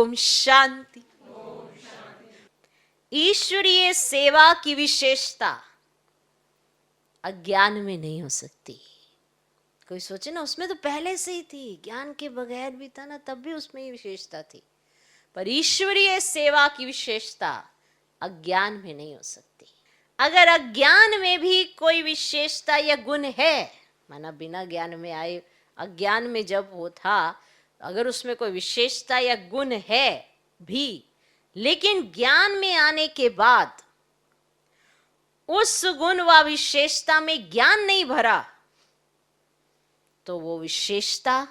ओम शांति। ईश्वरीय सेवा की विशेषता अज्ञान में नहीं हो सकती। कोई सोचे ना, उसमें तो पहले से ही थी, ज्ञान के बगैर भी था ना, तब भी उसमें ये विशेषता थी। पर ईश्वरीय सेवा की विशेषता अज्ञान में नहीं हो सकती। अगर अज्ञान में भी कोई विशेषता या गुण है, माना बिना ज्ञान में आए अज्ञान में जब वो था, अगर उसमें कोई विशेषता या गुण है भी, लेकिन ज्ञान में आने के बाद उस गुण व विशेषता में ज्ञान नहीं भरा, तो वो विशेषता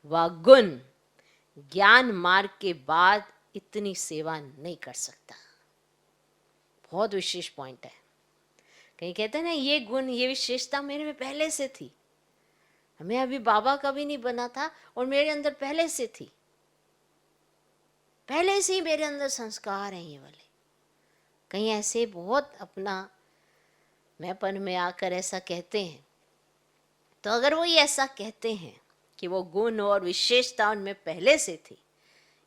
व गुण ज्ञान मार्ग के बाद इतनी सेवा नहीं कर सकता। बहुत विशेष पॉइंट है। कहीं कहते हैं ना, ये गुण ये विशेषता मेरे में पहले से थी, मैं अभी बाबा का भी नहीं बना था और मेरे अंदर पहले से थी, पहले से ही मेरे अंदर संस्कार हैं ये वाले। कहीं ऐसे बहुत अपना मैंपन में आकर ऐसा कहते हैं, तो अगर वो ये ऐसा कहते हैं कि वो गुण और विशेषता उनमें पहले से थी,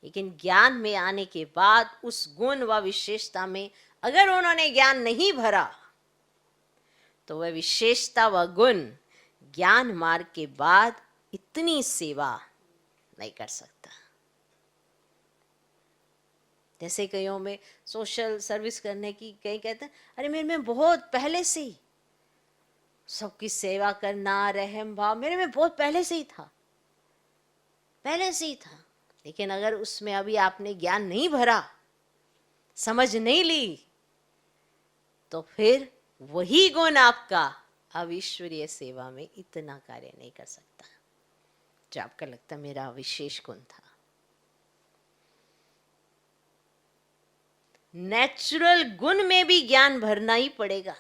लेकिन ज्ञान में आने के बाद उस गुण व विशेषता में अगर उन्होंने ज्ञान नहीं भरा, तो वह विशेषता व गुण ज्ञान मार्ग के बाद इतनी सेवा नहीं कर सकता। जैसे कईयों में सोशल सर्विस करने की, कई कहते हैं अरे मेरे में बहुत पहले से ही सबकी सेवा करना, रहम भाव मेरे में बहुत पहले से ही था, पहले से ही था। लेकिन अगर उसमें अभी आपने ज्ञान नहीं भरा, समझ नहीं ली, तो फिर वही गुण आपका अब ईश्वरीय सेवा में इतना कार्य नहीं कर सकता जो आपका लगता मेरा विशेष गुण था। नेचुरल गुण में भी ज्ञान भरना ही पड़ेगा।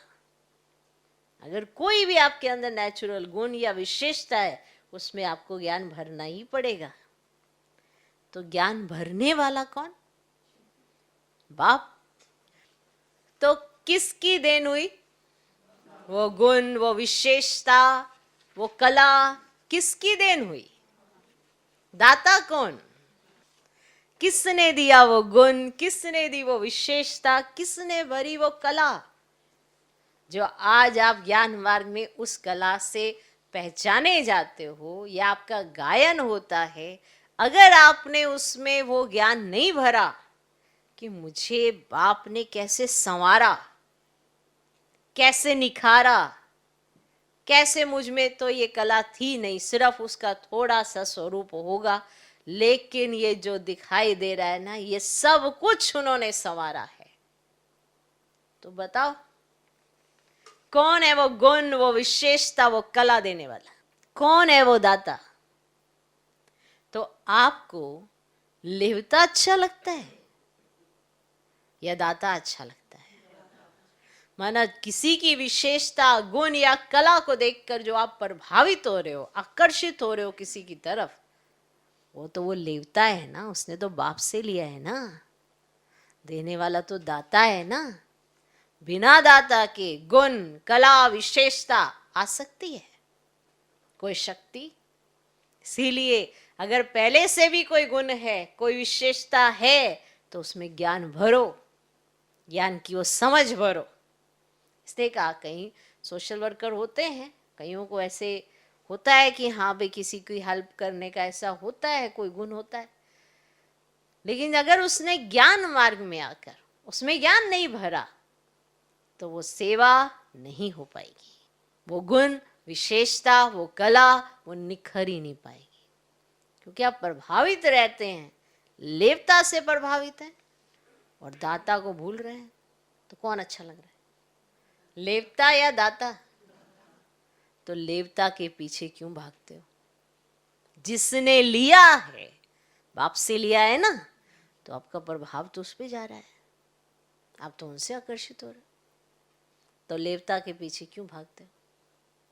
अगर कोई भी आपके अंदर नेचुरल गुण या विशेषता है, उसमें आपको ज्ञान भरना ही पड़ेगा। तो ज्ञान भरने वाला कौन? बाप। तो किसकी देन हुई? वो गुण, वो विशेषता, वो कला किसकी देन हुई? दाता कौन? किसने दिया वो गुण, किसने दी वो विशेषता, किसने भरी वो कला, जो आज आप ज्ञान मार्ग में उस कला से पहचाने जाते हो या आपका गायन होता है। अगर आपने उसमें वो ज्ञान नहीं भरा कि मुझे बाप ने कैसे संवारा, कैसे निखारा, कैसे मुझ में तो ये कला थी नहीं, सिर्फ उसका थोड़ा सा स्वरूप होगा, लेकिन ये जो दिखाई दे रहा है ना, ये सब कुछ उन्होंने संवारा है। तो बताओ कौन है वो गुण, वो विशेषता, वो कला देने वाला? कौन है वो दाता? तो आपको लेवता अच्छा लगता है या दाता अच्छा लगता है? माना किसी की विशेषता, गुण या कला को देखकर जो आप प्रभावित हो रहे हो, आकर्षित हो रहे हो किसी की तरफ, वो लेवता है ना, उसने तो बाप से लिया है ना, देने वाला तो दाता है ना। बिना दाता के गुण, कला, विशेषता आ सकती है कोई शक्ति? इसीलिए अगर पहले से भी कोई गुण है, कोई विशेषता है, तो उसमें ज्ञान भरो, ज्ञान की वो समझ भरो। इसलिए कहा, कहीं सोशल वर्कर होते हैं, कईयों को ऐसे होता है कि हाँ भाई किसी की हेल्प करने का ऐसा होता है, कोई गुण होता है, लेकिन अगर उसने ज्ञान मार्ग में आकर उसमें ज्ञान नहीं भरा, तो वो सेवा नहीं हो पाएगी। वो गुण, विशेषता, वो कला वो निखर ही नहीं पाएगी, क्योंकि आप प्रभावित रहते हैं, लेवता से प्रभावित हैं और दाता को भूल रहे हैं। तो कौन अच्छा लग रहा है, लेवता या दाता? तो लेवता के पीछे क्यों भागते हो? जिसने लिया है, बाप से लिया है ना, तो आपका प्रभाव तो उस पर जा रहा है, आप तो उनसे आकर्षित हो रहे हो। तो लेवता के पीछे क्यों भागते हो?